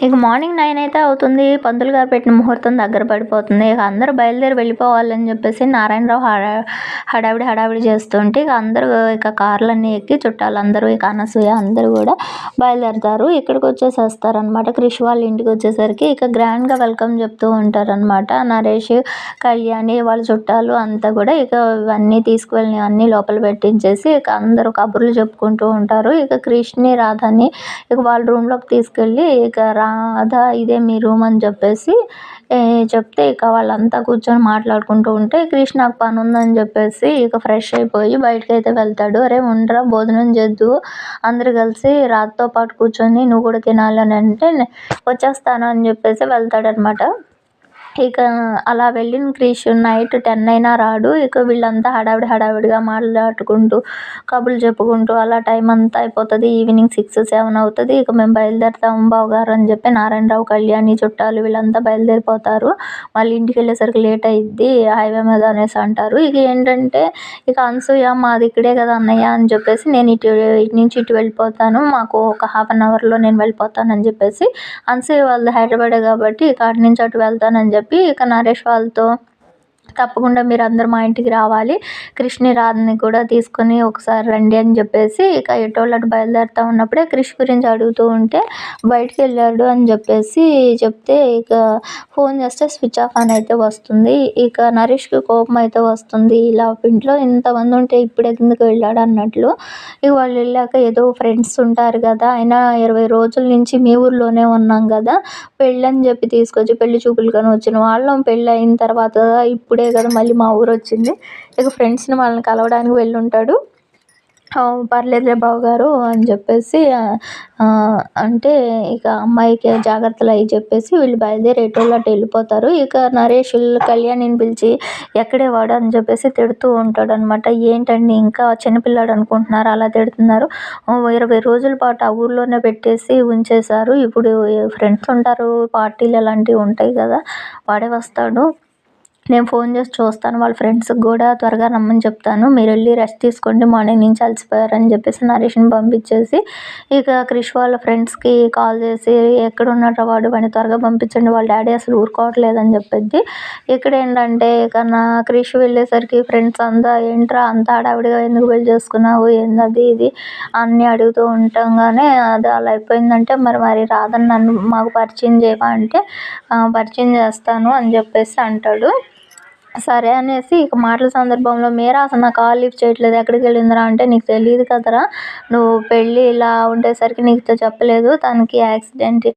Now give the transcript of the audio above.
ఇక మార్నింగ్ 9 అయితే అవుతుంది. పంతులు గారు పెట్టిన ముహూర్తం దగ్గర పడిపోతుంది. ఇక అందరూ బయలుదేరి వెళ్ళిపోవాలని చెప్పేసి నారాయణరావు హడావిడి చేస్తుంటే ఇక అందరూ ఇక కార్లన్నీ ఎక్కి చుట్టాలందరూ ఇక అనసూయ అందరూ కూడా బయలుదేరతారు. ఇక్కడికి వచ్చేసేస్తారనమాట. క్రిష్ వాళ్ళ ఇంటికి వచ్చేసరికి ఇక గ్రాండ్గా వెల్కమ్ చెప్తూ ఉంటారనమాట. నరేష్, కళ్యాణి వాళ్ళ చుట్టాలు అంతా కూడా ఇక ఇవన్నీ తీసుకువెళ్ళి అన్నీ లోపల పెట్టించేసి ఇక అందరూ కబుర్లు చెప్పుకుంటూ ఉంటారు. ఇక క్రిష్ని, రాధని ఇక వాళ్ళ రూమ్లోకి తీసుకెళ్ళి ఇక రాధ ఇదే మీ రూమ్ అని చెప్పేసి చెప్తే ఇక వాళ్ళంతా కూర్చొని మాట్లాడుకుంటూ ఉంటే క్రిష్ నాకు పని ఉందని చెప్పేసి ఇక ఫ్రెష్ అయిపోయి బయటకైతే వెళ్తాడు. అరే ఉండరా భోజనం చేద్దువు అందరూ కలిసి రాధతో పాటు కూర్చొని నువ్వు కూడా తినాలని అంటే వచ్చేస్తాను అని చెప్పేసి వెళ్తాడనమాట. ఇక అలా వెళ్ళిన క్రిష్ నైట్ 10 అయినా రాడు. ఇక వీళ్ళంతా హడావిడిగా మాట్లాడుకుంటూ కబుర్లు చెప్పుకుంటూ అలా టైం అంతా అయిపోతుంది. ఈవినింగ్ 6, 7 అవుతుంది. ఇక మేము బయలుదేరుతాము బావగారు అని చెప్పి నారాయణరావు, కళ్యాణి చుట్టాలు వీళ్ళంతా బయలుదేరిపోతారు. మళ్ళీ ఇంటికి వెళ్ళేసరికి లేట్ అయ్యిద్ది హైవే మీద అనేసి అంటారు. ఇక ఏంటంటే ఇక అనసూయ మాది ఇక్కడే కదా అన్నయ్య అని చెప్పేసి నేను ఇటు నుంచి ఇటు వెళ్ళిపోతాను, మాకు ఒక హాఫ్ అన్ అవర్లో నేను వెళ్ళిపోతానని చెప్పేసి అనసూయ వాళ్ళది హైదరాబాదే కాబట్టి ఇక అటు నుంచి అటు వెళ్తానని చెప్పి ఇక నరేష్ వాళ్ళతో తప్పకుండా మీరు అందరూ మా ఇంటికి రావాలి, క్రిష్ని, రాధని కూడా తీసుకొని ఒకసారి రండి అని చెప్పేసి ఇక ఎటోళ్ళటు బయలుదేరుతూ ఉన్నప్పుడే క్రిష్ గురించి అడుగుతూ ఉంటే బయటికి వెళ్ళాడు అని చెప్పేసి చెప్తే ఇక ఫోన్ చేస్తే స్విచ్ ఆఫ్ అని అయితే వస్తుంది. ఇక నరేష్కి కోపం అయితే వస్తుంది. ఇలా ఇంట్లో ఇంతమంది ఉంటే ఇప్పుడు ఎందుకు వెళ్ళాడు అన్నట్లు. ఇక వాళ్ళు వెళ్ళాక ఏదో ఫ్రెండ్స్ ఉంటారు కదా, అయినా 20 రోజుల నుంచి మీ ఊర్లోనే ఉన్నాం కదా, పెళ్ళి అని చెప్పి తీసుకొచ్చి పెళ్లి చూపులకని వచ్చిన వాళ్ళం, పెళ్ళి అయిన తర్వాత ఇప్పుడే కదా మళ్ళీ మా ఊరు వచ్చింది. ఇక ఫ్రెండ్స్ని వాళ్ళని కలవడానికి వెళ్ళి ఉంటాడు. పర్లేదులే బావగారు అని చెప్పేసి అంటే ఇక అమ్మాయికి జాగ్రత్తలు అవి చెప్పేసి వీళ్ళు బయలుదేరి ఎటోళ్ళు అటు వెళ్ళిపోతారు. ఇక నరేష్ కళ్యాణిని పిలిచి ఎక్కడే వాడు అని చెప్పేసి తిడుతూ ఉంటాడు అనమాట. ఏంటండి ఇంకా చిన్నపిల్లాడు అనుకుంటున్నారు, అలా తిడుతున్నారు, 20 రోజుల పాటు ఆ ఊర్లోనే పెట్టేసి ఉంచేశారు, ఇప్పుడు ఫ్రెండ్స్ ఉంటారు, పార్టీలు అలాంటివి ఉంటాయి కదా, వాడే వస్తాడు, నేను ఫోన్ చేసి చూస్తాను, వాళ్ళ ఫ్రెండ్స్కి కూడా త్వరగా రమ్మని చెప్తాను, మీరు వెళ్ళి రెస్ట్ తీసుకోండి, మార్నింగ్ నుంచి అలసిపోయారని చెప్పేసి నరేష్ని పంపించేసి ఇక క్రిష్ వాళ్ళ ఫ్రెండ్స్కి కాల్ చేసి ఎక్కడ ఉన్నారో వాడిని త్వరగా పంపించండి, వాళ్ళ డాడీ అసలు ఊరుకోవట్లేదని చెప్పేది. ఇక్కడ ఏంటంటే ఇక నా క్రిష్ వెళ్ళేసరికి ఫ్రెండ్స్ అంతా ఏంట్రా అంత హడావిడిగా ఎందుకు పెళ్లి చేసుకున్నావు, ఏంది ఇది అన్నీ అడుగుతూ ఉంటాగానే అది అలా అయిపోయిందంటే మరి రాదని నన్ను మాకు పరిచయం చేయవా అంటే పరిచయం చేస్తాను అని చెప్పేసి అంటాడు. సరే అనేసి ఇక మాటల సందర్భంలో మీరా అసలు నా కాల్ లిఫ్ట్ చేయట్లేదు, ఎక్కడికి వెళ్ళిందిరా అంటే నీకు తెలియదు కదరా, నువ్వు పెళ్ళి ఇలా ఉండేసరికి నీకు చెప్పలేదు, తనకి యాక్సిడెంట్